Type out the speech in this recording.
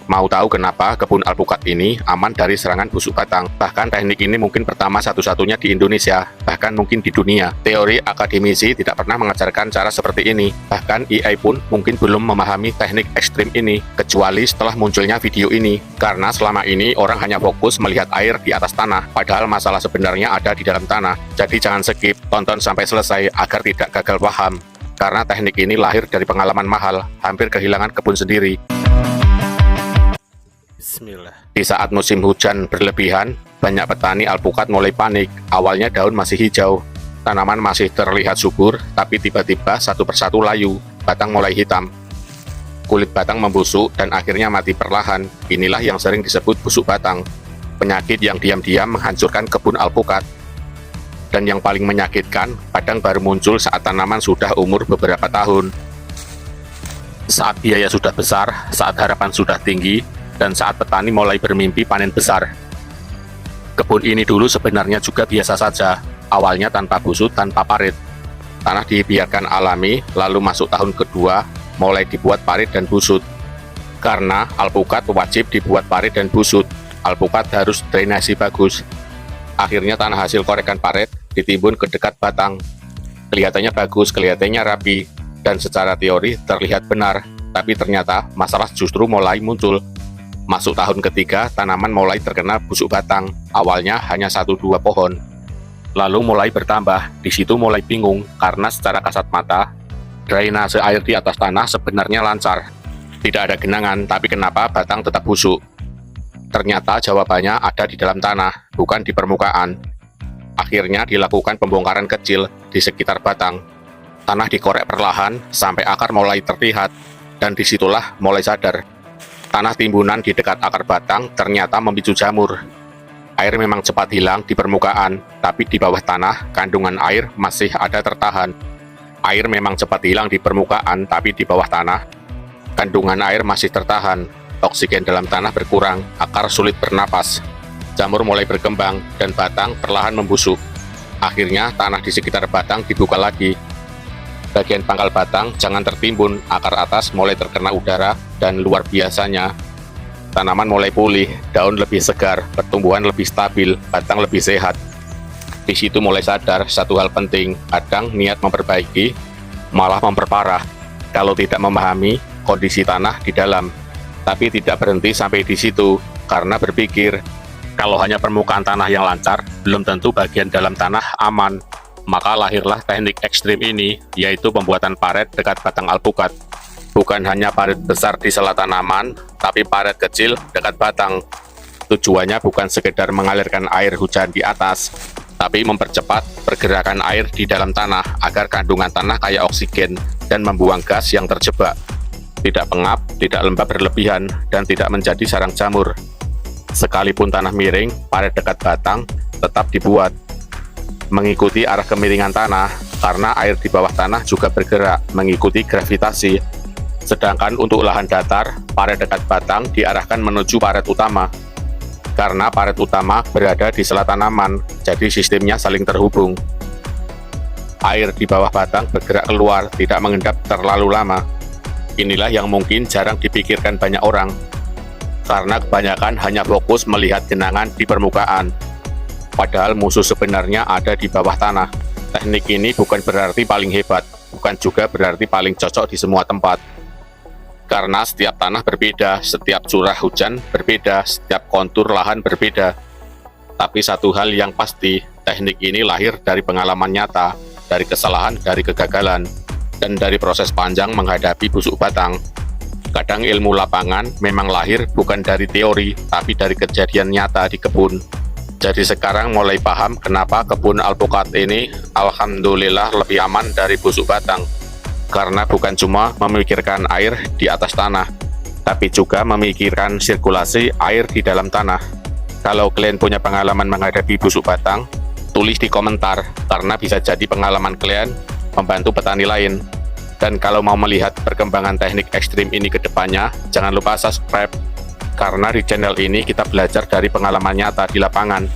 Mau tahu kenapa kebun alpukat ini aman dari serangan busuk batang? Bahkan teknik ini mungkin pertama satu-satunya di Indonesia, bahkan mungkin di dunia. Teori akademisi tidak pernah mengajarkan cara seperti ini. Bahkan AI pun mungkin belum memahami teknik ekstrim ini, kecuali setelah munculnya video ini. Karena selama ini orang hanya fokus melihat air di atas tanah, padahal masalah sebenarnya ada di dalam tanah. Jadi jangan skip, tonton sampai selesai agar tidak gagal paham. Karena teknik ini lahir dari pengalaman mahal, hampir kehilangan kebun sendiri. Bismillah. Di saat musim hujan berlebihan, banyak petani alpukat mulai panik. Awalnya daun masih hijau, tanaman masih terlihat subur, tapi tiba-tiba satu persatu layu, batang mulai hitam. Kulit batang membusuk dan akhirnya mati perlahan. Inilah yang sering disebut busuk batang, penyakit yang diam-diam menghancurkan kebun alpukat. Dan yang paling menyakitkan, kadang baru muncul saat tanaman sudah umur beberapa tahun. Saat biaya sudah besar, saat harapan sudah tinggi, dan saat petani mulai bermimpi panen besar. Kebun ini dulu sebenarnya juga biasa saja, awalnya tanpa busuk, tanpa parit. Tanah dibiarkan alami, lalu masuk tahun kedua, mulai dibuat parit dan busut. Karena alpukat wajib dibuat parit dan busut, alpukat harus drainasi bagus. Akhirnya tanah hasil korekan parit ditimbun ke dekat batang. Kelihatannya bagus, kelihatannya rapi, dan secara teori terlihat benar, tapi ternyata masalah justru mulai muncul. Masuk tahun ketiga, tanaman mulai terkena busuk batang. Awalnya hanya 1-2 pohon. Lalu mulai bertambah. Di situ mulai bingung, karena secara kasat mata, drainase air di atas tanah sebenarnya lancar. Tidak ada genangan, tapi kenapa batang tetap busuk? Ternyata jawabannya ada di dalam tanah, bukan di permukaan. Akhirnya dilakukan pembongkaran kecil di sekitar batang. Tanah dikorek perlahan, sampai akar mulai terlihat, dan disitulah mulai sadar. Tanah timbunan di dekat akar batang ternyata memicu jamur. Air memang cepat hilang di permukaan, tapi di bawah tanah kandungan air masih ada tertahan. Air memang cepat hilang di permukaan, tapi di bawah tanah kandungan air masih tertahan. Oksigen dalam tanah berkurang, akar sulit bernapas. Jamur mulai berkembang, dan batang perlahan membusuk. Akhirnya tanah di sekitar batang dibuka lagi. Bagian pangkal batang jangan tertimbun, akar atas mulai terkena udara, dan luar biasanya, tanaman mulai pulih, daun lebih segar, pertumbuhan lebih stabil, batang lebih sehat. Di situ mulai sadar satu hal penting, kadang niat memperbaiki, malah memperparah, kalau tidak memahami kondisi tanah di dalam. Tapi tidak berhenti sampai di situ, karena berpikir, kalau hanya permukaan tanah yang lancar, belum tentu bagian dalam tanah aman. Maka lahirlah teknik ekstrim ini, yaitu pembuatan paret dekat batang alpukat. Bukan hanya paret besar di sela tanaman, tapi paret kecil dekat batang. Tujuannya bukan sekedar mengalirkan air hujan di atas, tapi mempercepat pergerakan air di dalam tanah agar kandungan tanah kaya oksigen dan membuang gas yang terjebak. Tidak pengap, tidak lembab berlebihan, dan tidak menjadi sarang jamur. Sekalipun tanah miring, paret dekat batang tetap dibuat mengikuti arah kemiringan tanah, karena air di bawah tanah juga bergerak mengikuti gravitasi. Sedangkan untuk lahan datar, paret dekat batang diarahkan menuju paret utama. Karena paret utama berada di sela tanaman, jadi sistemnya saling terhubung. Air di bawah batang bergerak keluar, tidak mengendap terlalu lama. Inilah yang mungkin jarang dipikirkan banyak orang, karena kebanyakan hanya fokus melihat genangan di permukaan. Padahal musuh sebenarnya ada di bawah tanah. Teknik ini bukan berarti paling hebat, bukan juga berarti paling cocok di semua tempat. Karena setiap tanah berbeda, setiap curah hujan berbeda, setiap kontur lahan berbeda. Tapi satu hal yang pasti, teknik ini lahir dari pengalaman nyata, dari kesalahan, dari kegagalan, dan dari proses panjang menghadapi busuk batang. Kadang ilmu lapangan memang lahir bukan dari teori, tapi dari kejadian nyata di kebun. Jadi sekarang mulai paham kenapa kebun alpukat ini alhamdulillah lebih aman dari busuk batang. Karena bukan cuma memikirkan air di atas tanah, tapi juga memikirkan sirkulasi air di dalam tanah. Kalau kalian punya pengalaman menghadapi busuk batang, tulis di komentar, karena bisa jadi pengalaman kalian membantu petani lain. Dan kalau mau melihat perkembangan teknik ekstrim ini ke depannya, jangan lupa subscribe. Karena di channel ini kita belajar dari pengalaman nyata di lapangan.